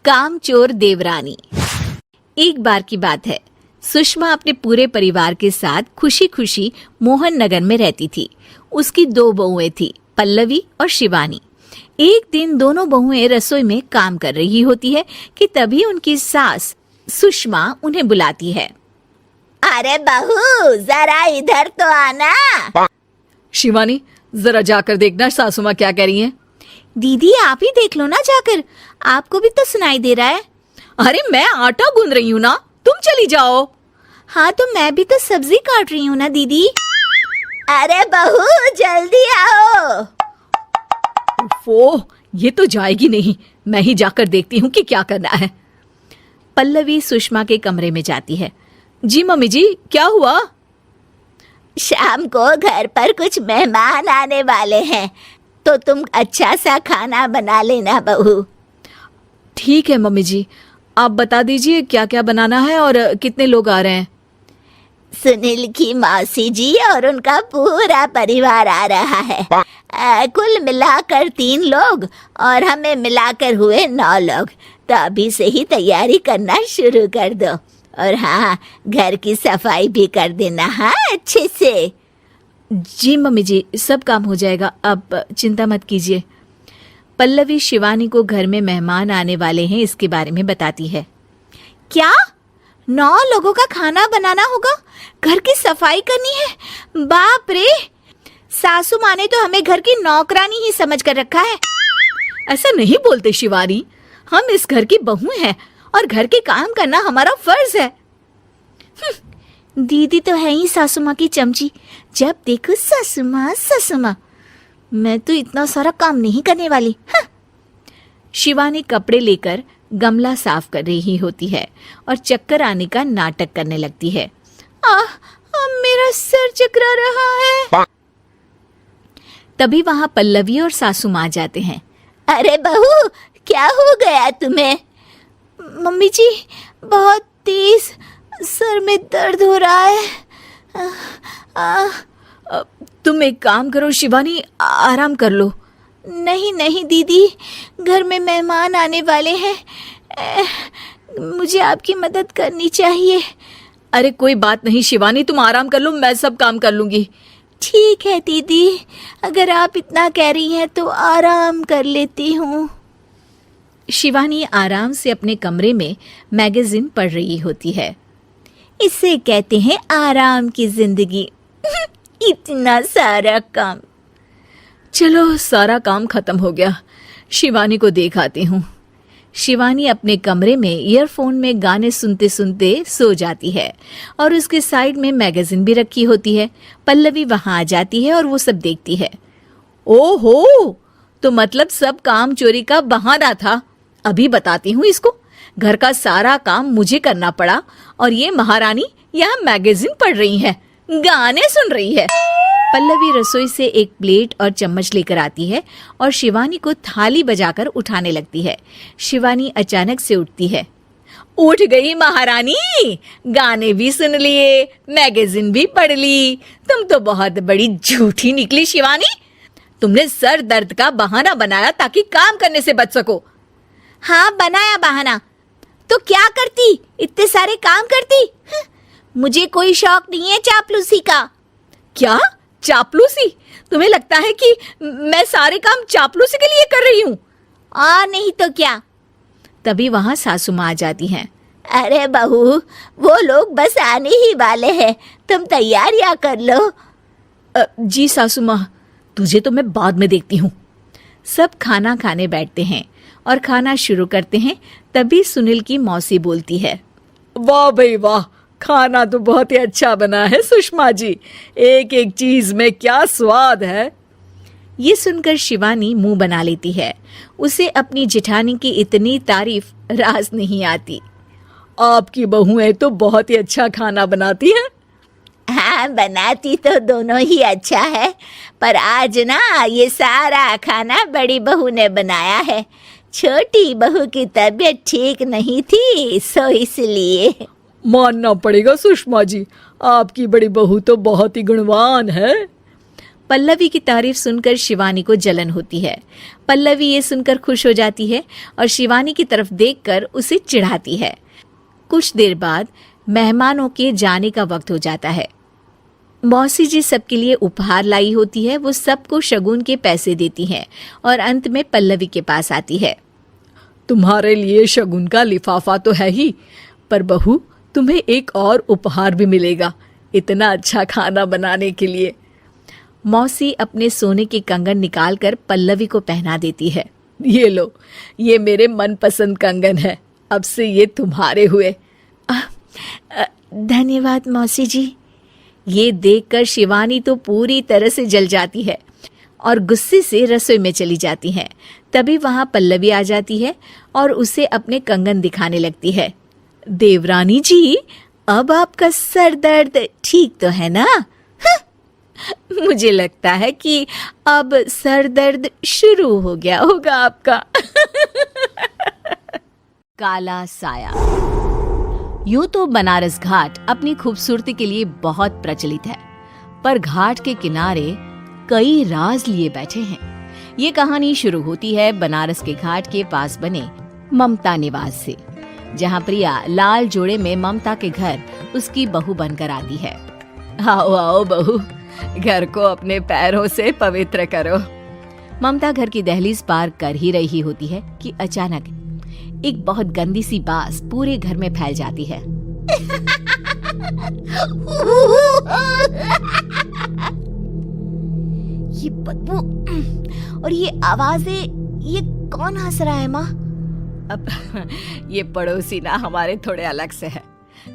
कामचोर देवरानी। एक बार की बात है, सुषमा अपने पूरे परिवार के साथ खुशी खुशी मोहन नगर में रहती थी। उसकी 2 बहुएं थी, पल्लवी और शिवानी। एक दिन दोनों बहुएं रसोई में काम कर रही होती है कि तभी उनकी सास सुषमा उन्हें बुलाती है। अरे बहू, जरा इधर तो आना। शिवानी, जरा जाकर देखना सासू माँ क्या कह रही हैं। दीदी आप ही देख लो ना जाकर, आपको भी तो सुनाई दे रहा है। अरे मैं आटा गूंद रही हूँ ना, तुम चली जाओ। हाँ तो मैं भी तो सब्जी काट रही हूँ ना दीदी। अरे बहू जल्दी आओ। वो ये तो जाएगी नहीं, मैं ही जाकर देखती हूँ कि क्या करना है। पल्लवी सुषमा के कमरे में जाती है। जी मम्मी जी, क्या हुआ? शाम को घर पर कुछ मेहमान आने वाले हैं, तो तुम अच्छा सा खाना बना लेना बहू। ठीक है मम्मी जी, आप बता दीजिए क्या क्या बनाना है और कितने लोग आ रहे हैं। सुनील की मौसी जी और उनका पूरा परिवार आ रहा है। कुल मिलाकर 3 लोग और हमें मिलाकर हुए 9 लोग। तो अभी से ही तैयारी करना शुरू कर दो। और हाँ, घर की सफाई भी कर देना, हाँ अच्छे से। जी मम्मी जी, सब काम हो जाएगा, आप चिंता मत कीजिए। पल्लवी शिवानी को घर में मेहमान आने वाले हैं इसके बारे में बताती है। क्या 9 लोगों का खाना बनाना होगा, घर की सफाई करनी है? बाप रे, सासू माँ ने तो हमें घर की नौकरानी ही समझ कर रखा है। ऐसा नहीं बोलते शिवानी, हम इस घर की बहू हैं और घर के काम करना हमारा फर्ज है। दीदी तो है ही सासू माँ की चमची, जब देखो सासू माँ सासू माँ। मैं तो इतना सारा काम नहीं करने वाली। शिवानी कपड़े लेकर गमला साफ कर रही होती है और चक्कर आने का नाटक करने लगती है। मेरा सर चकरा रहा है। तभी वहां पल्लवी और सासू माँ जाते हैं। अरे बहू, क्या हो गया तुम्हें? मम्मी जी, बहुत तेज सर में दर्द हो रहा है। तुम एक काम करो शिवानी, आराम कर लो। नहीं दीदी, घर में मेहमान आने वाले हैं, मुझे आपकी मदद करनी चाहिए। अरे कोई बात नहीं शिवानी, तुम आराम कर लो, मैं सब काम कर लूंगी। ठीक है दीदी, अगर आप इतना कह रही हैं तो आराम कर लेती हूँ। शिवानी आराम से अपने कमरे में मैगजीन पढ़ रही होती है। इसे कहते हैं आराम की जिंदगी। इतना सारा काम। चलो सारा काम खत्म हो गया, शिवानी को देख आती हूँ। शिवानी अपने कमरे में ईयरफोन में गाने सुनते सुनते सो जाती है और उसके साइड में मैगजीन भी रखी होती है। पल्लवी वहां आ जाती है और वो सब देखती है। ओहो, तो मतलब सब काम चोरी का बहाना था। अभी बताती हूँ इसको। घर का सारा काम मुझे करना पड़ा और ये महारानी यहाँ मैगजीन पढ़ रही है, गाने सुन रही है। पल्लवी रसोई से एक प्लेट और चम्मच लेकर आती है और शिवानी को थाली बजाकर उठाने लगती है। शिवानी अचानक से उठती है। उठ गई महारानी, गाने भी सुन लिए, मैगजीन भी पढ़ ली। तुम तो बहुत बड़ी झूठी निकली शिवानी। तुमने सर दर्द का बहाना बनाया ताकि काम करने से बच सको। हाँ बनाया बहाना, तो क्या करती, इतने सारे काम करती। मुझे कोई शौक नहीं है चापलूसी का। क्या चापलूसी? तुम्हें लगता है कि मैं सारे काम चापलूसी के लिए कर रही हूँ? और नहीं तो क्या। तभी वहां सासू माँ आ जाती हैं। अरे बहू, वो लोग बस आने ही वाले हैं, तुम तैयारियां कर लो। जी सासू माँ, तुझे तो मैं बाद में देखती हूँ। सब खाना खाने बैठते हैं और खाना शुरू करते हैं। तभी सुनील की मौसी बोलती है। वाह भाई वाह, खाना तो बहुत ही अच्छा बना है सुषमा जी, एक एक चीज में क्या स्वाद है। ये सुनकर शिवानी मुंह बना लेती है। उसे अपनी जेठानी की इतनी तारीफ रास नहीं आती। आपकी बहुएं तो बहुत ही अच्छा खाना बनाती हैं। हाँ, बनाती तो दोनों ही अच्छा है, पर आज ना ये सारा खाना बड़ी बहू ने बनाया है। छोटी बहू की तबीयत ठीक नहीं थी, सो इसलिए। मानना पड़ेगा सुषमा जी, आपकी बड़ी बहू तो बहुत ही गुणवान है। पल्लवी की तारीफ सुनकर शिवानी को जलन होती है। पल्लवी ये सुनकर खुश हो जाती है और शिवानी की तरफ देखकर उसे चिढ़ाती है। कुछ देर बाद मेहमानों के जाने का वक्त हो जाता है। मौसी जी सबके लिए उपहार लाई होती है। वो सबको शगुन के पैसे देती हैं और अंत में पल्लवी के पास आती है। तुम्हारे लिए शगुन का लिफाफा तो है ही, पर बहू तुम्हें एक और उपहार भी मिलेगा इतना अच्छा खाना बनाने के लिए। मौसी अपने सोने के कंगन निकालकर पल्लवी को पहना देती है। ये लो, ये मेरे मनपसंद कंगन है, अब से ये तुम्हारे हुए। धन्यवाद मौसी जी। ये देखकर शिवानी तो पूरी तरह से जल जाती है और गुस्से से रसोई में चली जाती है। तभी वहां पल्लवी आ जाती है और उसे अपने कंगन दिखाने लगती है। देवरानी जी, अब आपका सर दर्द ठीक तो है ना? मुझे लगता है कि अब सर दर्द शुरू हो गया होगा आपका। काला साया। यूं तो बनारस घाट अपनी खूबसूरती के लिए बहुत प्रचलित है, पर घाट के किनारे कई राज लिए बैठे हैं। ये कहानी शुरू होती है बनारस के घाट के पास बने ममता निवास से, जहाँ प्रिया लाल जोड़े में ममता के घर उसकी बहू बनकर आती है। आओ आओ बहू, घर को अपने पैरों से पवित्र करो। ममता घर की दहलीज पार कर ही रही होती है कि अचानक एक बहुत गंदी सी बास पूरे घर में फैल जाती है। ये बदबू और ये आवाजें, ये कौन हंस रहा है माँ? अब ये पड़ोसी ना हमारे थोड़े अलग से है।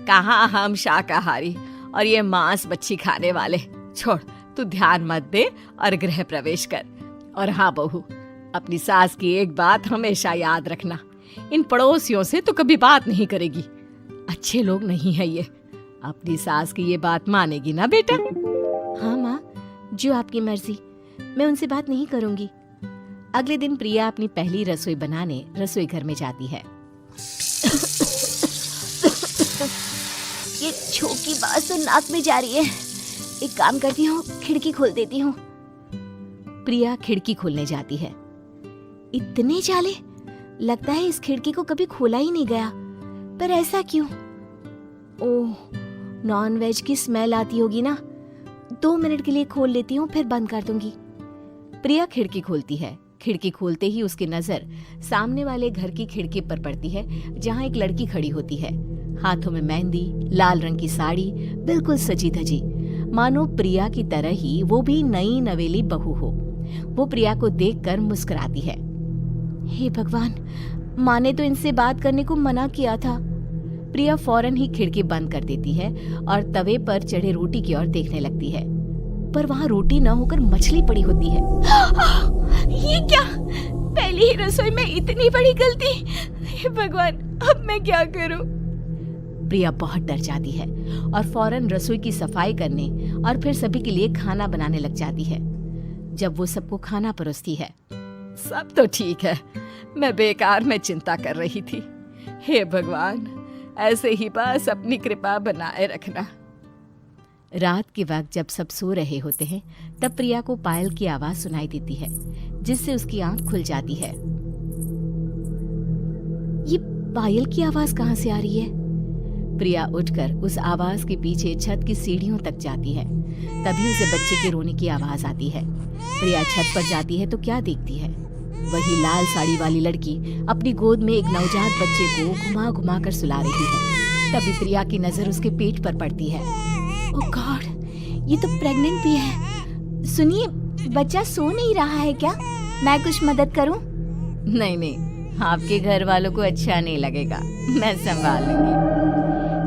कहाँ हम शाकाहारी और ये मांस मच्छी खाने वाले। छोड़, तू ध्यान मत दे और गृह प्रवेश कर। और हाँ बहू, अपनी सास की एक बात हमेशा याद रखना, इन पड़ोसियों से तो कभी बात नहीं करेगी। अच्छे लोग नहीं है ये। अपनी सास की ये बात मानेगी ना बेटा? हाँ माँ, जो आपकी मर्जी, मैं उनसे बात नहीं करूंगी। अगले दिन प्रिया अपनी पहली रसोई बनाने रसोई घर में जाती है। ये छोकी बास तो नाक में जा रही है। एक काम करती हूँ, खिड़की खोल देती हूँ। प्रिया खिड़की खोलने जाती है। इतने जाले, लगता है इस खिड़की को कभी खोला ही नहीं गया। पर ऐसा क्यों? ओह, नॉनवेज की स्मेल आती होगी ना। 2 मिनट के लिए खोल लेती हूँ, फिर बंद कर दूंगी। प्रिया खिड़की खोलती है। खिड़की खोलते ही उसकी नजर सामने वाले घर की खिड़की पर पड़ती है, जहाँ एक लड़की खड़ी होती है। हाथों में मेहंदी, लाल रंग की साड़ी, बिल्कुल सजी धजी, मानो प्रिया की तरह ही वो भी नई नवेली बहू हो। वो प्रिया को देखकर मुस्कुराती है। हे भगवान, माँ ने तो इनसे बात करने को मना किया था। प्रिया फौरन ही खिड़की बंद कर देती है और तवे पर चढ़े रोटी की ओर देखने लगती है, पर वहाँ रोटी न होकर मछली पड़ी होती है। ये क्या? पहली ही रसोई में इतनी बड़ी गलती! हे भगवान, अब मैं क्या करूं? प्रिया बहुत डर जाती है और फौरन रसोई की सफाई करने और फिर सभी के लिए खाना बनाने लग जाती है। जब वो सबको खाना परोसती है, सब तो ठीक है, मैं बेकार में चिंता कर रही थी। हे भगवान, ऐसे ही बस अपनी कृपा बनाए रखना। रात के वक्त जब सब सो रहे होते हैं, तब प्रिया को पायल की आवाज सुनाई देती है, जिससे उसकी आंख खुल जाती है। ये पायल की आवाज कहाँ से आ रही है? प्रिया उठकर उस आवाज के पीछे छत की सीढ़ियों तक जाती है। तभी उसे बच्चे के रोने की आवाज आती है। प्रिया छत पर जाती है तो क्या देखती है? वही लाल साड़ी वाली लड़की अपनी गोद में एक नवजात बच्चे को घुमा घुमा कर सुला रही है। तभी प्रिया की नजर उसके पेट पर पड़ती है। ओह गॉड, ये तो प्रेग्नेंट भी है। सुनिए, बच्चा सो नहीं रहा है क्या? मैं कुछ मदद करूं? नहीं नहीं, आपके घर वालों को अच्छा नहीं लगेगा, मैं संभाल लूंगी।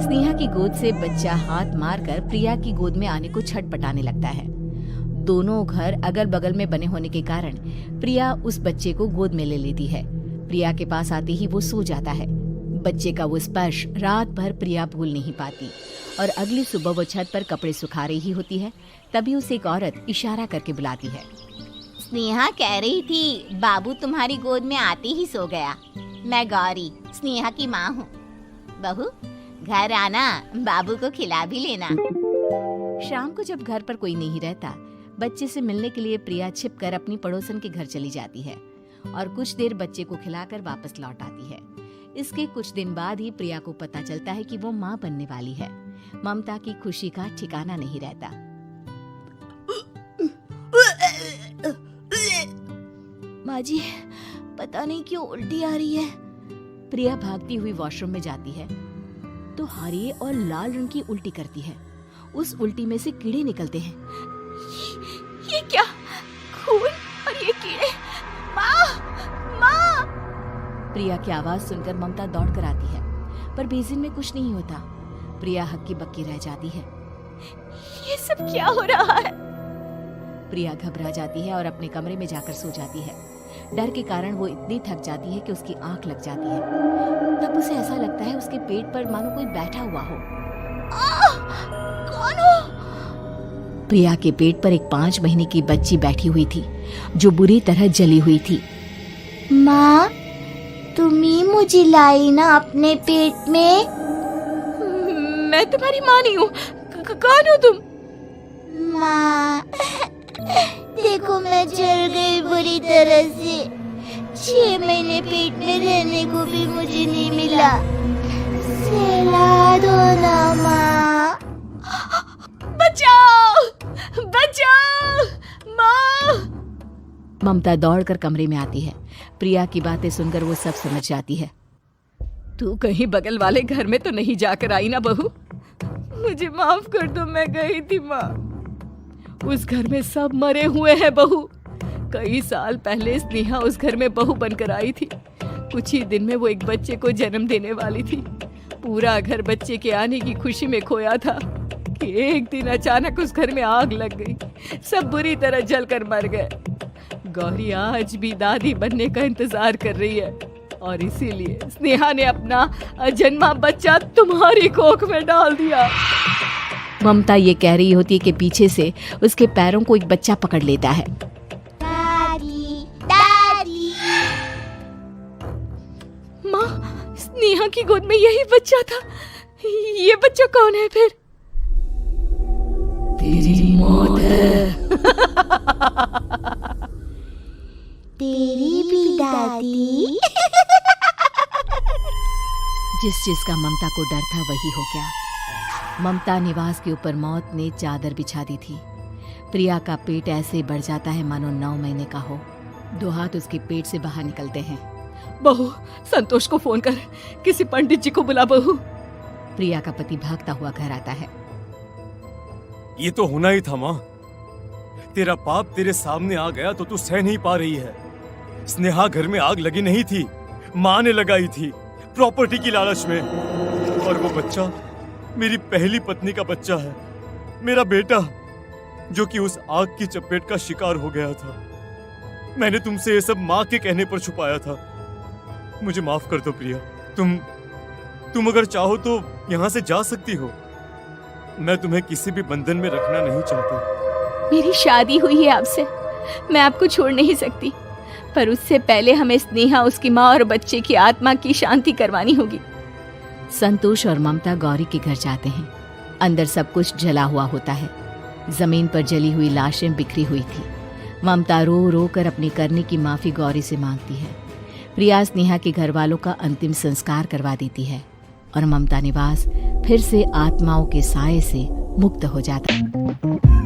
स्नेहा की गोद से बच्चा हाथ मारकर प्रिया की गोद में आने को छटपटाने लगता है। दोनों घर अगल बगल में बने होने के कारण प्रिया उस बच्चे को गोद में ले लेती है। प्रिया के पास आते ही वो सो जाता है। बच्चे का वो स्पर्श रात भर प्रिया भूल नहीं पाती और अगली सुबह वो छत पर कपड़े सुखा रही होती है। तभी उसे एक औरत इशारा करके बुलाती है। स्नेहा कह रही थी बाबू तुम्हारी गोद में आते ही सो गया। मैं गौरी, स्नेहा की माँ हूँ। बहू, घर आना, बाबू को खिला भी लेना। शाम को जब घर पर कोई नहीं रहता, बच्चे से मिलने के लिए प्रिया छिपकर अपनी पड़ोसन के घर चली जाती है और कुछ देर बच्चे को खिलाकर वापस लौट आती है। इसके कुछ दिन बाद ही प्रिया को पता चलता है कि वो माँ बनने वाली है। ममता की खुशी का ठिकाना नहीं रहता। माँ जी, पता नहीं क्यों उल्टी आ रही है। प्रिया भागती हुई वॉशरूम में जाती है तो हरे और लाल रंग की उल्टी करती है। उस उल्टी में से कीड़े निकलते हैं। ये क्या? खून और ये कीड़े! माँ! माँ! प्रिया की आवाज सुनकर ममता दौड़ कर आती है, पर बेसिन में कुछ नहीं होता। प्रिया हक्की बक्की रह जाती है। ये सब क्या हो रहा है? प्रिया घबरा जाती है और अपने कमरे में जाकर सो जाती है। डर के कारण वो इतनी थक जाती है कि उसकी आंख लग जाती है। तब उसे ऐसा लगता है उसके पेट पर मानो कोई बैठा हुआ हो। कौन हो? प्रिया के पेट पर एक 5 महीने की बच्ची बैठी हुई थी जो बुरी तरह जली हुई थी। माँ, तुम ही मुझे लाई ना अपने पेट में? मैं तुम्हारी माँ नहीं हूँ। कौन हो तुम? माँ, देखो मैं जल गई बुरी तरह से। 6 महीने पेट में रहने को भी मुझे नहीं मिला। सहला दो ना माँ। बचाओ! बचाओ! माँ! ममता दौड़कर कमरे में आती है। प्रिया की बातें सुनकर वो सब समझ जाती है। तू कहीं बगल वाले घर में तो नहीं जाकर आई ना बहू? मुझे माफ कर दो, मैं गई थी माँ। उस घर में सब मरे हुए हैं बहू। कई साल पहले स्नेहा उस घर में बहू बनकर आई थी। कुछ ही दिन में वो एक बच्चे को जन्म देने वाली थी। पूरा घर बच्चे के आने की खुशी में खोया था कि एक दिन अचानक उस घर में आग लग गई। सब बुरी तरह जलकर मर गए। गौरी आज भी दादी बनने का इंतजार कर रही है और इसीलिए स्नेहा ने अपना अजन्मा बच्चा तुम्हारी कोख में डाल दिया। ममता ये कह रही होती है कि पीछे से उसके पैरों को एक बच्चा पकड़ लेता है। दादी, दादी। माँ, स्नेहा की गोद में यही बच्चा था। ये बच्चा कौन है फिर? तेरी मौत है। तेरी भी दादी। जिस चीज का ममता को डर था वही हो गया। ममता निवास के ऊपर मौत ने चादर बिछा दी थी। प्रिया का पेट ऐसे बढ़ जाता है मानो 9 महीने का हो। 2 हाथ उसके पेट से बाहर निकलते हैं। बहू, संतोष को फोन कर, किसी पंडित जी को बुला बहू। प्रिया का पति भागता हुआ घर आता है। ये तो होना ही था माँ। तेरा पाप तेरे सामने आ गया तो तू सह नहीं पा रही है। स्नेहा घर में आग लगी नहीं थी, माँ ने लगाई थी प्रॉपर्टी की लालच में। और वो बच्चा मेरी पहली पत्नी का बच्चा है, मेरा बेटा, जो कि उस आग की चपेट का शिकार हो गया था। मैंने तुमसे ये सब माँ के कहने पर छुपाया था। मुझे माफ कर दो प्रिया। तुम अगर चाहो तो यहाँ से जा सकती हो। मैं तुम्हें किसी भी बंधन में रखना नहीं चाहता। मेरी शादी हुई है आपसे, मैं आपको छोड़ नहीं सकती, पर उससे पहले हमें स्नेहा, उसकी माँ और बच्चे की आत्मा की शांति करवानी होगी। संतोष और ममता गौरी के घर जाते हैं। अंदर सब कुछ जला हुआ होता है। जमीन पर जली हुई लाशें बिखरी हुई थी। ममता रो रो कर अपनी करने की माफी गौरी से मांगती है। प्रिया स्नेहा के घर वालों का अंतिम संस्कार करवा देती है और ममता निवास फिर से आत्माओं के साए से मुक्त हो जाता है।